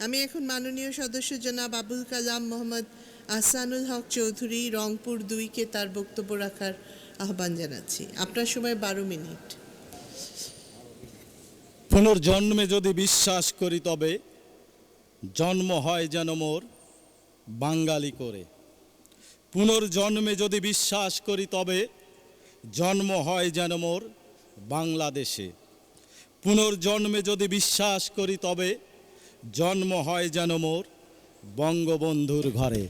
আমি এখন মাননীয় সদস্য জনাব আবুল কালাম মোহাম্মদ আহসানুল হক চৌধুরী রংপুর 2-কে তার বক্তব্য রাখার আহ্বান জানাচ্ছি। আপনার সময় 12 মিনিট। পুনর্জন্মে যদি বিশ্বাস করি তবে জন্ম হয় যেন মোর বাঙালি করে। পুনর্জন্মে যদি বিশ্বাস করি তবে জন্ম হয় যেন মোর বাংলাদেশে। পুনর্জন্মে যদি বিশ্বাস করি তবে জন্ম হয় যেন মোর বঙ্গবন্ধুর ঘরে।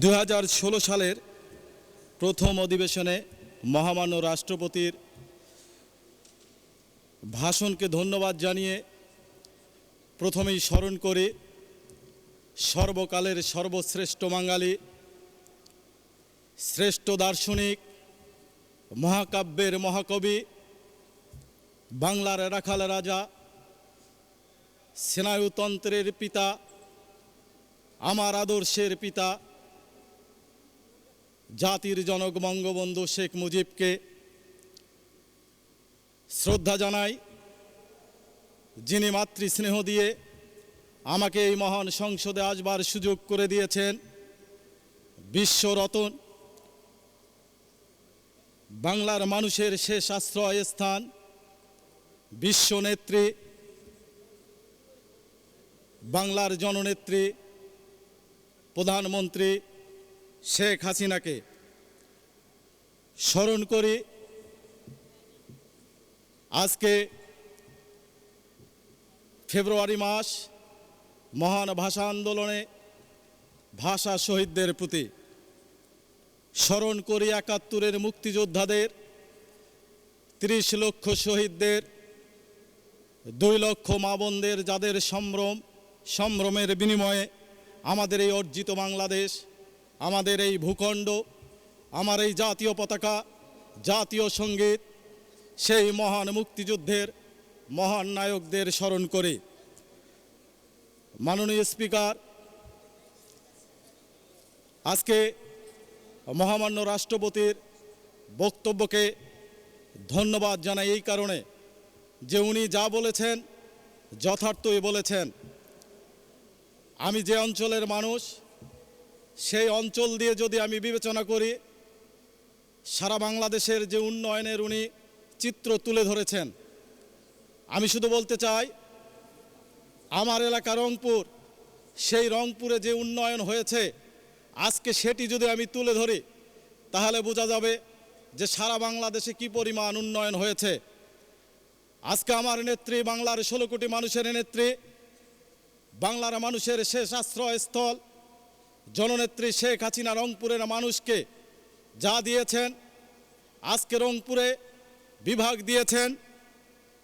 2016 সালের প্রথম অধিবেশনে মহামান্য রাষ্ট্রপতির ভাষণকে ধন্যবাদ জানিয়ে প্রথমেই স্মরণ করি সর্বকালের সর্বশ্রেষ্ঠ বাঙালি, শ্রেষ্ঠ দার্শনিক, মহাকাব্যের মহাকবি, বাংলার রাখাল রাজা, স্নায়ুতন্ত্রের পিতা, আমার আদর্শের পিতা, জাতির জনক বঙ্গবন্ধু শেখ মুজিবকে শ্রদ্ধা জানাই, যিনি মাতৃস্নেহ দিয়ে আমাকে এই মহান সংসদে আসবার সুযোগ করে দিয়েছেন। বিশ্বরত্ন, বাংলার মানুষের শেষ আশ্রয় স্থান, বিশ্বনেত্রী, বাংলার জননেত্রী, প্রধানমন্ত্রী শেখ হাসিনাকে স্মরণ করি। আজকে ফেব্রুয়ারি মাস, মহান ভাষা আন্দোলনে ভাষা শহীদদের প্রতি স্মরণ করি 71-এর মুক্তিযোদ্ধাদের, 30 লক্ষ শহীদদের, 2 লক্ষ মা বোনদের, যাদের সম্ভ্রমের বিনিময়ে আমাদের এই অর্জিত বাংলাদেশ, আমাদের এই ভূখণ্ড, আমার এই জাতীয় পতাকা, জাতীয় সঙ্গীত, সেই মহান মুক্তিযুদ্ধের মহান নায়কদের স্মরণ করি। মাননীয় স্পিকার, আজকে মহামান্য রাষ্ট্রপতির বক্তব্যকে ধন্যবাদ জানাই এই কারণে যে উনি যা বলেছেন যথার্থই বলেছেন। আমি যে অঞ্চলের মানুষ, সেই অঞ্চল দিয়ে যদি আমি বিবেচনা করি, সারা বাংলাদেশের যে উন্নয়নের উনি চিত্র তুলে ধরেছেন, আমি শুধু বলতে চাই আমার এলাকা রংপুর, সেই রংপুরে যে উন্নয়ন হয়েছে আজকে সেটি যদি আমি তুলে ধরি তাহলে বোঝা যাবে যে সারা বাংলাদেশে কি পরিমাণ উন্নয়ন হয়েছে। আজকে আমার নেত্রী, বাংলার 16 কোটি মানুষের নেত্রী, বাংলার মানুষের শেষ আশ্রয়স্থল জননেত্রী শেখ হাসিনা রংপুরের মানুষকে যা দিয়েছেন, আজকে রংপুরে বিভাগ দিয়েছেন,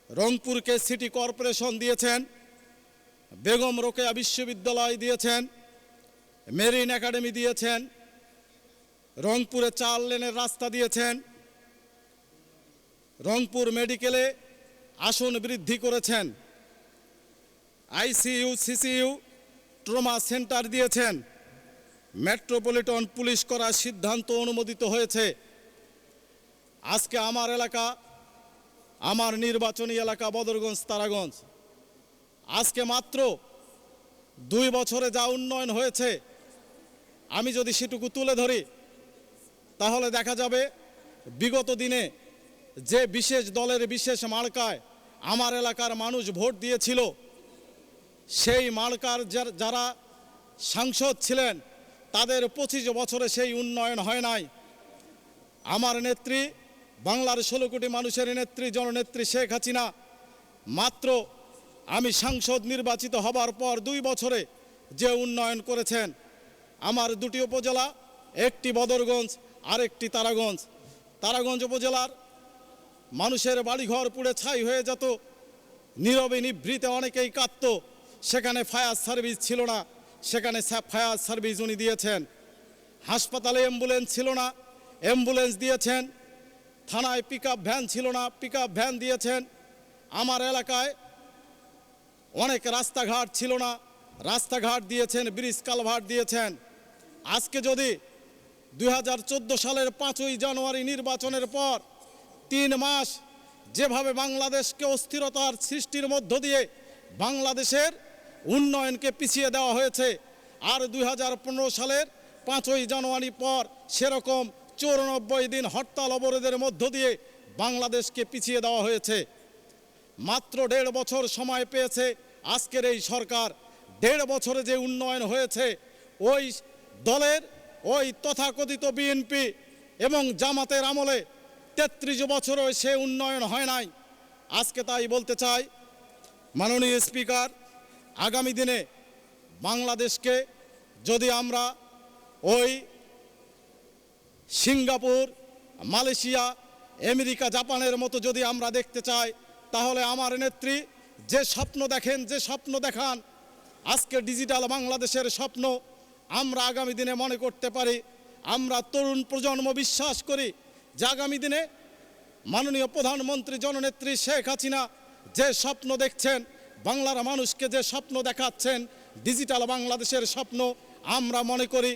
রংপুরকে সিটি কর্পোরেশন দিয়েছেন, বেগম রোকেয়া বিশ্ববিদ্যালয় দিয়েছেন, মেরিন একাডেমি দিয়েছেন, রংপুরে 4 লেনের রাস্তা দিয়েছেন, রংপুর মেডিকেলে আসন বৃদ্ধি করেছেন, আইসিইউ, সিসিইউ, ট্রমা সেন্টার দিয়েছেন, মেট্রোপলিটন পুলিশ করার সিদ্ধান্ত অনুমোদিত হয়েছে। আজকে আমার এলাকা, আমার নির্বাচনী এলাকা বদরগঞ্জ, তারাগঞ্জ, আজকে মাত্র 2 বছরে যা উন্নয়ন হয়েছে আমি যদি সেটুকু তুলে ধরি তাহলে দেখা যাবে বিগত দিনে যে বিশেষ দলের বিশেষ মার্কায় আমার এলাকার মানুষ ভোট দিয়েছিল, সেই মার্কার যারা সাংসদ ছিলেন তাদের 25 বছরে সেই উন্নয়ন হয় নাই। আমার নেত্রী, বাংলার 16 কোটি মানুষের নেত্রী জননেত্রী শেখ হাসিনা মাত্র আমি সাংসদ নির্বাচিত হবার পর 2 বছরে যে উন্নয়ন করেছেন, আমার 2টি উপজেলা, একটি বদরগঞ্জ আর একটি তারাগঞ্জ। তারাগঞ্জ উপজেলার মানুষের বাড়িঘর পুড়ে ছাই হয়ে যেত, নীরবে নিভৃতে অনেকেই কাঁদত, সেখানে ফায়ার সার্ভিস ছিল না, সেখানে ফায়ার সার্ভিস উনি দিয়েছেন। হাসপাতালে অ্যাম্বুলেন্স ছিল না, অ্যাম্বুলেন্স দিয়েছেন। থানায় পিকআপ ভ্যান ছিল না, পিকআপ ভ্যান দিয়েছেন। আমার এলাকায় অনেক রাস্তাঘাট ছিল না, রাস্তাঘাট দিয়েছেন, ব্রিজ কালভার্ট দিয়েছেন। আজকে যদি 2014 সালের 5ই জানুয়ারি নির্বাচনের পর 3 মাস যেভাবে বাংলাদেশকে অস্থিরতার সৃষ্টির মধ্য দিয়ে বাংলাদেশের উন্নয়নকে পিছিয়ে দেওয়া হয়েছে। আর 2015 সালের 5ই জানুয়ারি পর সেরকম 94 দিন হরতাল অবরোধের মধ্য দিয়ে বাংলাদেশকে পিছিয়ে দেওয়া হয়েছে। মাত্র 1.5 বছর সময় পেয়েছে আজকের এই সরকার। 1.5 বছরে যে উন্নয়ন হয়েছে, ওই দলের ওই তথাকথিত বিএনপি এবং জামাতের আমলে 33 বছরও সে উন্নয়ন হয় নাই। আজকে তাই বলতে চাই, মাননীয় স্পিকার, আগামী দিনে বাংলাদেশকে যদি আমরা ওই সিঙ্গাপুর, মালয়েশিয়া, আমেরিকা, জাপানের মতো যদি আমরা দেখতে চাই, তাহলে আমার নেত্রী যে স্বপ্ন দেখান আজকে ডিজিটাল বাংলাদেশের স্বপ্ন, আমরা আগামী দিনে মনে করতে পারি, আমরা তরুণ প্রজন্ম বিশ্বাস করি যে আগামী দিনে মাননীয় প্রধানমন্ত্রী জননেত্রী শেখ হাসিনা যে স্বপ্ন দেখছেন, বাংলার মানুষকে যে স্বপ্ন দেখাচ্ছেন ডিজিটাল বাংলাদেশের স্বপ্ন, আমরা মনে করি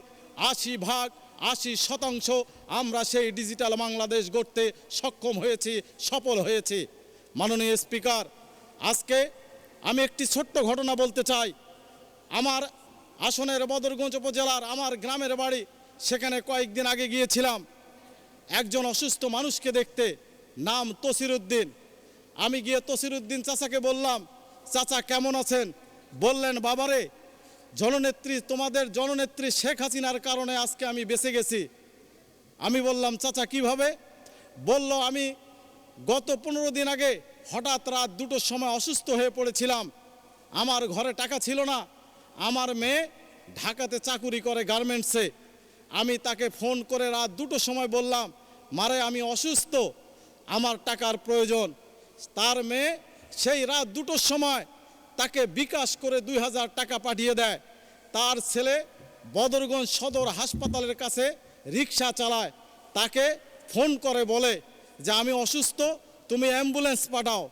80% আমরা সেই ডিজিটাল বাংলাদেশ গড়তে সক্ষম হয়েছি, সফল হয়েছি। মাননীয় স্পিকার, আজকে আমি একটি ছোট্ট ঘটনা বলতে চাই। আমার আসনের বদরগঞ্জ উপজেলার আমার গ্রামের বাড়ি, সেখানে কয়েকদিন আগে গিয়েছিলাম একজন অসুস্থ মানুষকে দেখতে, নাম তসিরউদ্দিন। আমি গিয়ে তসিরউদ্দিন চাচাকে বললাম, চাচা কেমন আছেন? বললেন, বাবারে, তোমাদের জননেত্রী শেখ হাসিনার কারণে আজকে আমি বেঁচে গেছি। আমি বললাম, চাচা কিভাবে? বলল, আমি গত 15 দিন আগে হঠাৎ রাত 2টোর সময় অসুস্থ হয়ে পড়েছিলাম। আমার ঘরে টাকা ছিল না। আমার মেয়ে ঢাকাতে চাকুরি করে গার্মেন্টসে। আমি তাকে ফোন করে রাত 2টোর সময় বললাম, মারে আমি অসুস্থ, আমার টাকার প্রয়োজন। তার মেয়ে সেই রাত 2টোর সময় তাকে বিকাশ করে 2000 টাকা পাঠিয়ে দেয়। তার ছেলে বদরগঞ্জ সদর হাসপাতালের কাছে রিক্সা চালায়, তাকে ফোন করে বলে যে আমি অসুস্থ, তুমি অ্যাম্বুলেন্স পাঠাও।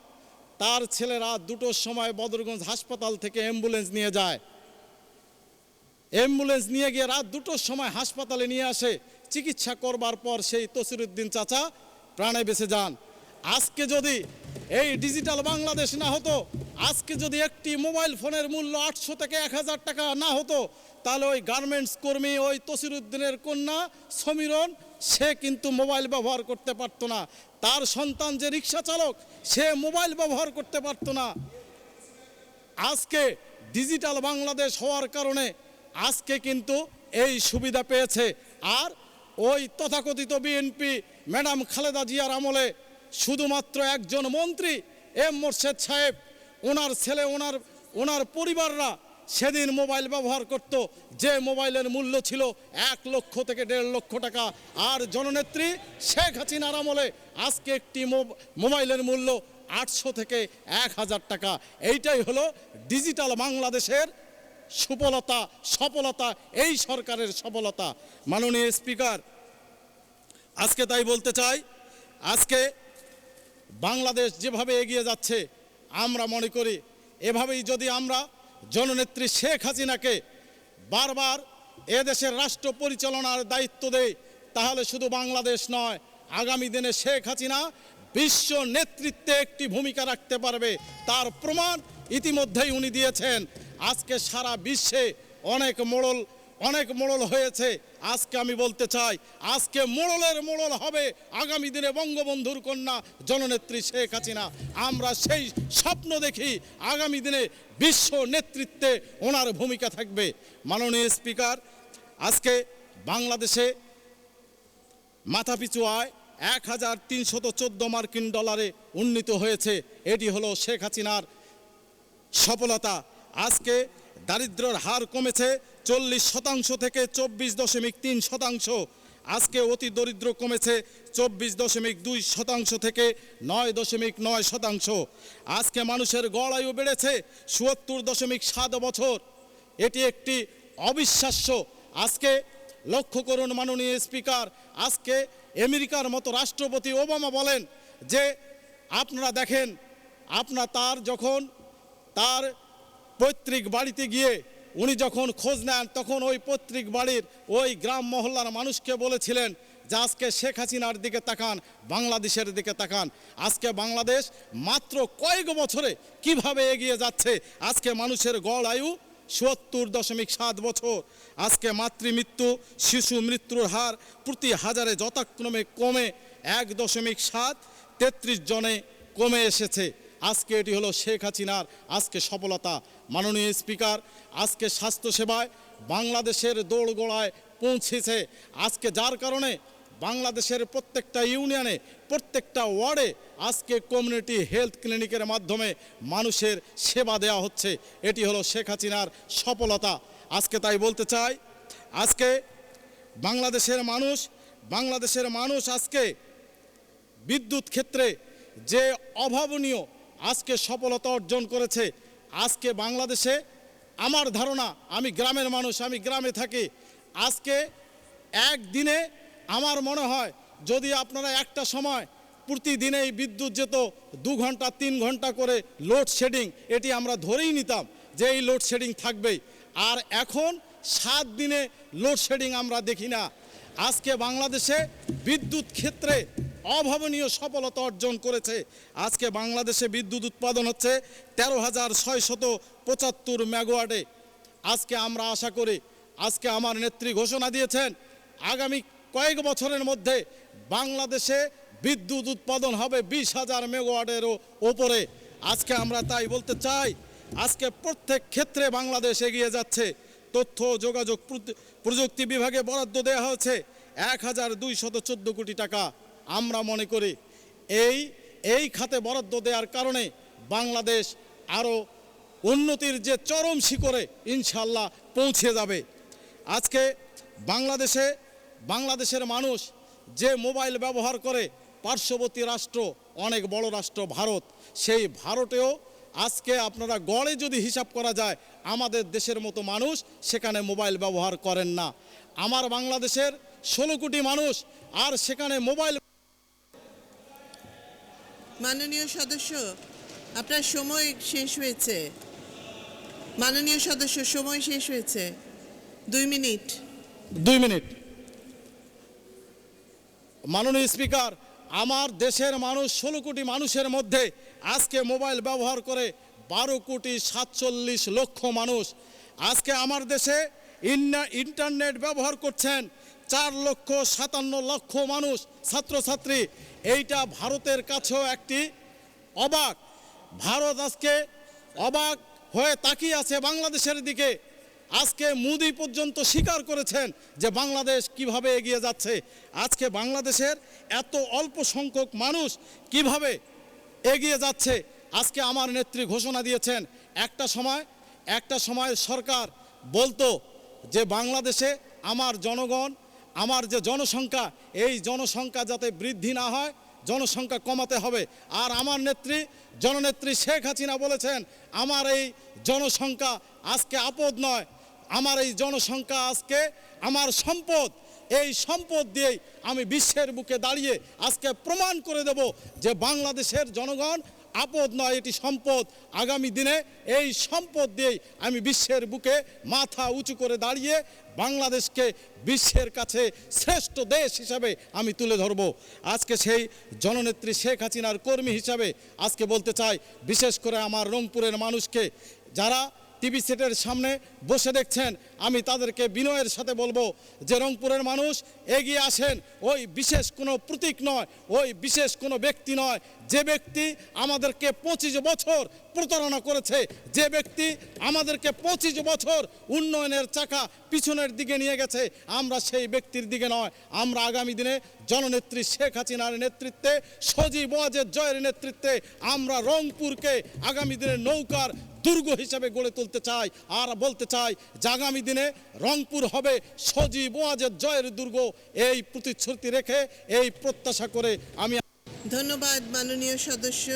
তার ছেলে রাত 2টোর সময় বদরগঞ্জ হাসপাতাল থেকে অ্যাম্বুলেন্স নিয়ে যায়। অ্যাম্বুলেন্স নিয়ে গিয়ে রাত 2টোর সময় হাসপাতালে নিয়ে আসে। চিকিৎসা করবার পর সেই তসিরউদ্দিন চাচা প্রাণে বেঁচে যান। আজকে যদি এই ডিজিটাল বাংলাদেশ না হতো, আজকে যদি একটি মোবাইল ফোনের মূল্য 800 থেকে 1000 টাকা না হতো, তাহলে ওই গার্মেন্টস কর্মী, ওই তসিরউদ্দিনের কন্যা সমীরণ, সে কিন্তু মোবাইল ব্যবহার করতে পারতো না। তার সন্তান যে রিক্সা চালক, সে মোবাইল ব্যবহার করতে পারতো না। আজকে ডিজিটাল বাংলাদেশ হওয়ার কারণে আজকে কিন্তু এই সুবিধা পেয়েছে। আর ওই তথাকথিত বিএনপি ম্যাডাম খালেদা জিয়ার আমলে শুধুমাত্র একজন মন্ত্রী মোরশেদ সাহেব, ওনার ছেলে, ওনার পরিবাররা সেদিন মোবাইল ব্যবহার করত, যে মোবাইলের মূল্য ছিল 1 লক্ষ থেকে 1.5 লক্ষ টাকা। আর জননেত্রী শেখ হাসিনার আমলে আজকে একটি মোবাইলের মূল্য 800 থেকে 1000 টাকা। এইটাই হলো ডিজিটাল বাংলাদেশের সফলতা, এই সরকারের সফলতা। মাননীয় স্পিকার, আজকে তাই বলতে চাই, আজকে বাংলাদেশ যেভাবে এগিয়ে যাচ্ছে, আমরা মনে করি এভাবেই যদি আমরা জননেত্রী শেখ হাসিনাকে বারবার এদেশের রাষ্ট্র পরিচালনার দায়িত্ব দেই, তাহলে শুধু বাংলাদেশ নয়, আগামী দিনে শেখ হাসিনা বিশ্ব নেতৃত্বে একটি ভূমিকা রাখতে পারবে। তার প্রমাণ ইতিমধ্যেই উনি দিয়েছেন। আজকে সারা বিশ্বে অনেক মোড়ল হয়েছে। আজকে আমি বলতে চাই, আজকে মোড়লের মোড়ল হবে আগামী দিনে বঙ্গবন্ধুর কন্যা জননেত্রী শেখ হাসিনা। আমরা সেই স্বপ্ন দেখি, আগামী দিনে বিশ্ব নেতৃত্বে ওনার ভূমিকা থাকবে। মাননীয় স্পিকার, আজকে বাংলাদেশে মাথাপিছু আয় 1314 মার্কিন ডলারে উন্নীত হয়েছে। এটি হলো শেখ হাসিনার সফলতা। আজকে দারিদ্র্যের হার কমেছে 40% থেকে 24.3%। আজকে অতি দরিদ্র কমেছে 24.2% থেকে 9.9%। আজকে মানুষের গড় আয়ু বেড়েছে 77.7 বছর। এটি একটি অবিশ্বাস্য। আজকে লক্ষ্য করুন মাননীয় স্পিকার, আজকে আমেরিকার মতো রাষ্ট্রপতি ওবামা বলেন যে আপনারা দেখেন, তার পৈতৃক বাড়িতে গিয়ে উনি যখন খোঁজ নেন, তখন ওই পৈতৃক বাড়ির ওই গ্রাম মহল্লার মানুষকে বলেছিলেন যে আজকে শেখ হাসিনার দিকে তাকান, বাংলাদেশের দিকে তাকান। আজকে বাংলাদেশ মাত্র কয়েক বছরে কিভাবে এগিয়ে যাচ্ছে। আজকে মানুষের গড় আয়ু ৭০.৭ বছর। আজকে মাতৃমৃত্যু, শিশু মৃত্যুর হার প্রতি হাজারে যথাক্রমে কমে ১.৭ জনে কমে এসেছে। আজকে এটি হলো শেখ হাসিনার আজকে সফলতা। মাননীয় স্পিকার, আজকে স্বাস্থ্যসেবায় বাংলাদেশের দোরগোড়ায় পৌঁছেছে। আজকে যার কারণে বাংলাদেশের প্রত্যেকটা ইউনিয়নে, প্রত্যেকটা ওয়ার্ডে আজকে কমিউনিটি হেলথ ক্লিনিকের মাধ্যমে মানুষের সেবা দেওয়া হচ্ছে। এটি হলো শেখ হাসিনার সফলতা। আজকে তাই বলতে চাই, আজকে বাংলাদেশের মানুষ আজকে বিদ্যুৎ ক্ষেত্রে যে অভাবনীয় আজকে সফলতা অর্জন করেছে। আজকে বাংলাদেশে আমার ধারণা, আমি গ্রামের মানুষ, আমি গ্রামে থাকি, আজকে একদিনে আমার মনে হয় যদি আপনারা একটা সময় প্রতিদিনেই বিদ্যুৎ যেত 2 ঘন্টা 3 ঘন্টা করে লোডশেডিং, এটি আমরা ধরেই নিতাম যে এই লোডশেডিং থাকবেই। আর এখন 7 দিনে লোডশেডিং আমরা দেখি না। আজকে বাংলাদেশে বিদ্যুৎ ক্ষেত্রে অভাবনীয় সফলতা অর্জন করেছে। আজকে বাংলাদেশে বিদ্যুৎ উৎপাদন হচ্ছে 13,675 মেগাওয়াটে। আজকে আমরা আশা করি, আজকে আমার নেত্রী ঘোষণা দিয়েছেন আগামী কয়েক বছরের মধ্যে বাংলাদেশে বিদ্যুৎ উৎপাদন হবে 20,000 মেগাওয়াটেরও ওপরে। আজকে আমরা তাই বলতে চাই, আজকে প্রত্যেক ক্ষেত্রে বাংলাদেশ এগিয়ে যাচ্ছে। তথ্য ও যোগাযোগ প্রযুক্তি বিভাগে বরাদ্দ দেওয়া হয়েছে 1,214 কোটি টাকা। আমরা মনে করি এই খাতে বরাদ্দ দেওয়ার কারণে বাংলাদেশ আরও উন্নতির যে চরম শিখরে ইনশাল্লাহ পৌঁছে যাবে। আজকে বাংলাদেশের মানুষ যে মোবাইল ব্যবহার করে, পার্শ্ববর্তী রাষ্ট্র, অনেক বড় রাষ্ট্র ভারত, সেই ভারতেও আজকে আপনারা গড়ে যদি হিসাব করা যায় আমাদের দেশের মতো মানুষ সেখানে মোবাইল ব্যবহার করেন না। আমার বাংলাদেশের 16 কোটি মানুষ আর সেখানে মোবাইল। মাননীয় সদস্য, আপনার সময় শেষ হয়েছে। মাননীয় সদস্য, সময় শেষ হয়েছে। 2 মিনিট। মাননীয় স্পিকার, আমার দেশের মানুষ 16 কোটি মানুষের মধ্যে আজকে মোবাইল ব্যবহার করে 12,47,00,000 মানুষ। আজকে আমার দেশে ইন্টারনেট ব্যবহার করছেন 4,57,00,000 মানুষ, ছাত্রছাত্রী। এইটা ভারতের কাছেও একটি অবাক। ভারত আজকে অবাক হয়ে তাকিয়ে আছে বাংলাদেশের দিকে। আজকে মোদি পর্যন্ত স্বীকার করেছেন যে বাংলাদেশ কিভাবে এগিয়ে যাচ্ছে। আজকে বাংলাদেশের এত অল্প সংখ্যক মানুষ কিভাবে এগিয়ে যাচ্ছে। আজকে আমার নেত্রী ঘোষণা দিয়েছেন, একটা সময় সরকার বলতো যে বাংলাদেশে আমার জনগণ, আমার যে জনসংখ্যা, এই জনসংখ্যা যাতে বৃদ্ধি না হয়, জনসংখ্যা কমাতে হবে। আর আমার জননেত্রী শেখ হাসিনা বলেছেন আমার এই জনসংখ্যা আজকে আপদ নয়, আমার এই জনসংখ্যা আজকে আমার সম্পদ। এই সম্পদ দিয়েই আমি বিশ্বের বুকে দাঁড়িয়ে আজকে প্রমাণ করে দেব যে বাংলাদেশের জনগণ আপদ নয়, এটি সম্পদ। আগামী দিনে এই সম্পদ দিয়েই আমি বিশ্বের বুকে মাথা উঁচু করে দাঁড়িয়ে বাংলাদেশকে বিশ্বের কাছে শ্রেষ্ঠ দেশ হিসাবে আমি তুলে ধরব। আজকে সেই জননেত্রী শেখ হাসিনার কর্মী হিসাবে আজকে বলতে চাই, বিশেষ করে আমার রংপুরের মানুষকে যারা টিভি সেটের সামনে বসে দেখছেন, আমি তাদেরকে বিনয়ের সাথে বলবো যে রংপুরের মানুষ এগিয়ে আসেন। ওই বিশেষ কোনো প্রতীক নয়, ওই বিশেষ কোনো ব্যক্তি নয়, যে ব্যক্তি আমাদেরকে 25 বছর প্রতারণা করেছে, যে ব্যক্তি আমাদেরকে 25 বছর উন্নয়নের চাকা পিছনের দিকে নিয়ে গেছে, আমরা সেই ব্যক্তির দিকে নয়। আমরা আগামী দিনে জননেত্রী শেখ হাসিনার নেতৃত্বে, সজীব ওয়াজেদ জয়ের নেতৃত্বে আমরা রংপুরকে আগামী দিনে নৌকার দুর্গ হিসাবে গড়ে তুলতে চাই। আর বলতে চাই যে আগামী দিনে রংপুর হবে সজীব ওয়াজেদ জয়ের দুর্গ। এই প্রতিশ্রুতি রেখে, এই প্রত্যাশা করে আমি। ধন্যবাদ মাননীয় সদস্য।